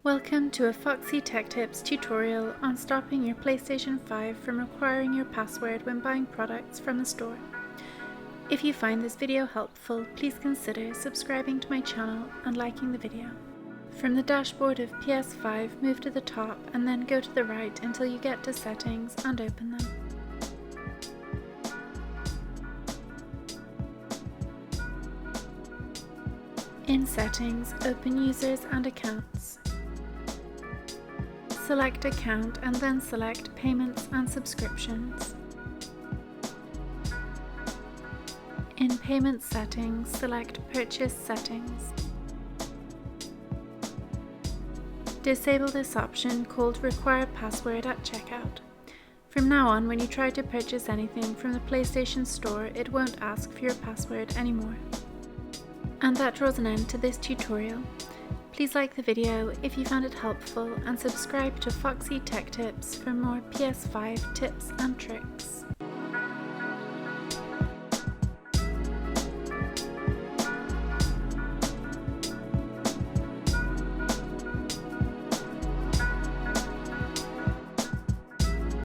Welcome to a Foxy Tech Tips tutorial on stopping your PlayStation 5 from requiring your password when buying products from the store. If you find this video helpful, please consider subscribing to my channel and liking the video. From the dashboard of PS5, move to the top and then go to the right until you get to Settings and open them. In Settings, open Users and Accounts. Select Account and then select Payments and Subscriptions. In Payment Settings, select Purchase Settings. Disable this option called Require Password at Checkout. From now on, when you try to purchase anything from the PlayStation Store, it won't ask for your password anymore. And that draws an end to this tutorial. Please like the video if you found it helpful and subscribe to Foxy Tech Tips for more PS5 tips and tricks.